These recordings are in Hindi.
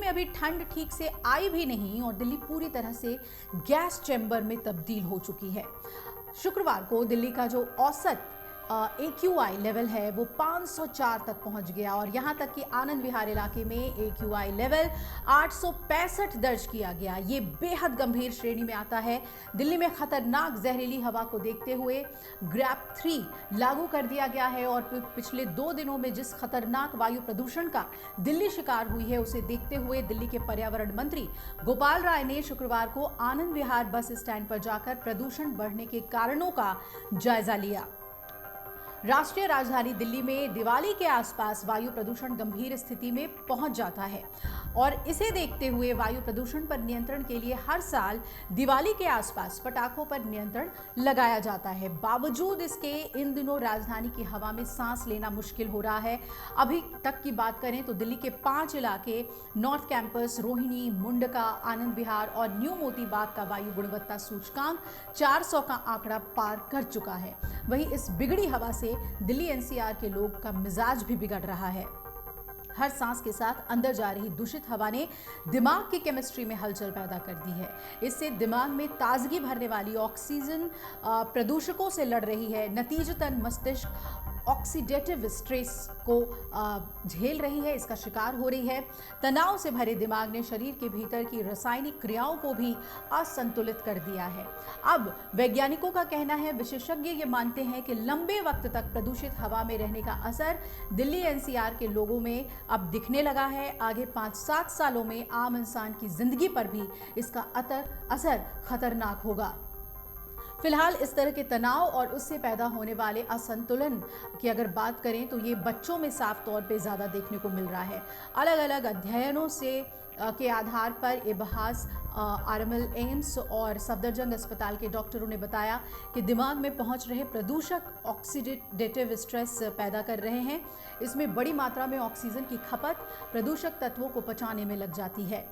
में अभी ठंड ठीक से आई भी नहीं और दिल्ली पूरी तरह से गैस चैम्बर में तब्दील हो चुकी है। शुक्रवार को दिल्ली का जो औसत AQI लेवल है वो 504 तक पहुंच गया और यहां तक कि आनंद विहार इलाके में AQI लेवल 865 दर्ज किया गया। ये बेहद गंभीर श्रेणी में आता है। दिल्ली में खतरनाक जहरीली हवा को देखते हुए ग्रैप 3 लागू कर दिया गया है और पिछले 2 दिनों में जिस खतरनाक वायु प्रदूषण का दिल्ली शिकार हुई है उसे देखते हुए दिल्ली के पर्यावरण मंत्री गोपाल राय ने शुक्रवार को आनंद विहार बस स्टैंड पर जाकर प्रदूषण बढ़ने के कारणों का जायजा लिया। राष्ट्रीय राजधानी दिल्ली में दिवाली के आसपास वायु प्रदूषण गंभीर स्थिति में पहुंच जाता है और इसे देखते हुए वायु प्रदूषण पर नियंत्रण के लिए हर साल दिवाली के आसपास पटाखों पर नियंत्रण लगाया जाता है। बावजूद इसके इन दिनों राजधानी की हवा में सांस लेना मुश्किल हो रहा है। अभी तक की बात करें तो दिल्ली के 5 इलाके नॉर्थ कैंपस, रोहिणी, मुंडका, आनंद विहार और न्यू मोती बाग का वायु गुणवत्ता सूचकांक 400 का आंकड़ा पार कर चुका है। वहीं इस बिगड़ी हवा से दिल्ली NCR के लोग का मिजाज भी बिगड़ रहा है। हर सांस के साथ अंदर जा रही दूषित हवा ने दिमाग की केमिस्ट्री में हलचल पैदा कर दी है। इससे दिमाग में ताजगी भरने वाली ऑक्सीजन प्रदूषकों से लड़ रही है। नतीजतन मस्तिष्क ऑक्सीडेटिव स्ट्रेस को झेल रही है, इसका शिकार हो रही है। तनाव से भरे दिमाग ने शरीर के भीतर की रासायनिक क्रियाओं को भी असंतुलित कर दिया है। अब वैज्ञानिकों का कहना है, विशेषज्ञ ये मानते हैं कि लंबे वक्त तक प्रदूषित हवा में रहने का असर दिल्ली NCR के लोगों में अब दिखने लगा है। आगे 5-7 सालों में आम इंसान की जिंदगी पर भी इसका असर खतरनाक होगा। फिलहाल इस तरह के तनाव और उससे पैदा होने वाले असंतुलन की अगर बात करें तो ये बच्चों में साफ तौर पे ज़्यादा देखने को मिल रहा है। अलग अलग अध्ययनों से के आधार पर इबहास, RML एम्स और सफदरजंग अस्पताल के डॉक्टरों ने बताया कि दिमाग में पहुंच रहे प्रदूषक ऑक्सीडेटिव स्ट्रेस पैदा कर रहे हैं। इसमें बड़ी मात्रा में ऑक्सीजन की खपत प्रदूषक तत्वों को पचाने में लग जाती है।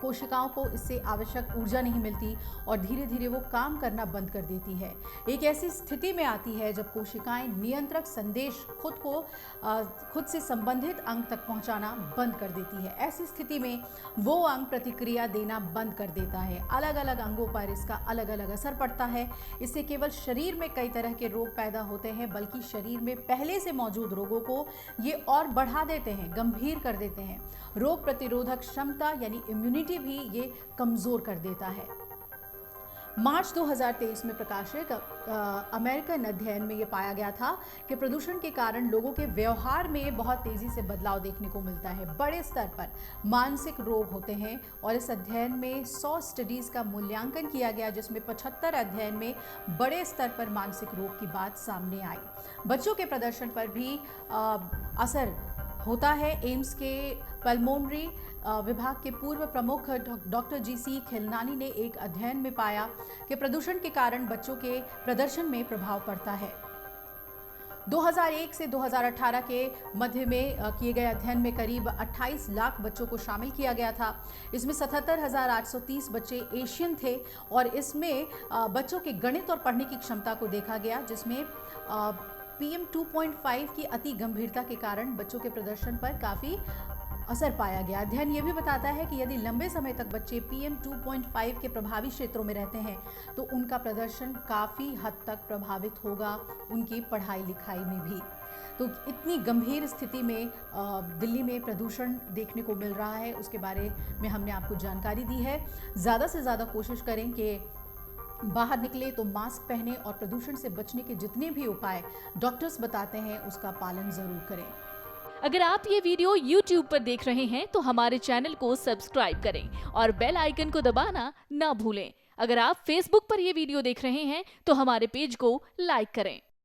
कोशिकाओं को इससे आवश्यक ऊर्जा नहीं मिलती और धीरे धीरे वो काम करना बंद कर देती है। एक ऐसी स्थिति में आती है जब कोशिकाएं नियंत्रक संदेश खुद से संबंधित अंग तक पहुंचाना बंद कर देती है। ऐसी स्थिति में वो अंग प्रतिक्रिया देना बंद कर देता है। अलग अलग अंगों पर इसका अलग अलग असर पड़ता है। इससे केवल शरीर में कई तरह के रोग पैदा होते हैं, बल्कि शरीर में पहले से मौजूद रोगों को ये और बढ़ा देते हैं, गंभीर कर देते हैं। रोग प्रतिरोधक क्षमता यानी इम्यूनिटी भी ये कमजोर कर देता है। मार्च 2023 में प्रकाशित अमेरिकन अध्ययन में ये पाया गया था कि प्रदूषण के कारण लोगों के व्यवहार में बहुत तेजी से बदलाव देखने को मिलता है। बड़े स्तर पर मानसिक रोग होते हैं और इस अध्ययन में 100 स्टडीज का मूल्यांकन किया गया, जिसमें 75 अध्ययन में बड़े स्तर पर मानसिक रोग की बात सामने आई। बच्चों के प्रदर्शन पर भी असर होता है। एम्स के पल्मोनरी विभाग के पूर्व प्रमुख डॉक्टर GC खिलनानी ने एक अध्ययन में पाया कि प्रदूषण के कारण बच्चों के प्रदर्शन में प्रभाव पड़ता है। 2001 से 2018 के मध्य में किए गए अध्ययन में करीब 28 लाख बच्चों को शामिल किया गया था। इसमें 77,830 बच्चे एशियन थे और इसमें बच्चों के गणित और पढ़ने की क्षमता को देखा गया, जिसमें PM 2.5 की अति गंभीरता के कारण बच्चों के प्रदर्शन पर काफ़ी असर पाया गया। अध्ययन ये भी बताता है कि यदि लंबे समय तक बच्चे PM 2.5 के प्रभावी क्षेत्रों में रहते हैं तो उनका प्रदर्शन काफ़ी हद तक प्रभावित होगा, उनकी पढ़ाई लिखाई में भी। तो इतनी गंभीर स्थिति में दिल्ली में प्रदूषण देखने को मिल रहा है, उसके बारे में हमने आपको जानकारी दी है। ज़्यादा से ज़्यादा कोशिश करें कि बाहर निकले तो मास्क पहने और प्रदूषण से बचने के जितने भी उपाय डॉक्टर्स बताते हैं उसका पालन जरूर करें। अगर आप ये वीडियो YouTube पर देख रहे हैं तो हमारे चैनल को सब्सक्राइब करें और बेल आइकन को दबाना ना भूलें। अगर आप Facebook पर ये वीडियो देख रहे हैं तो हमारे पेज को लाइक करें।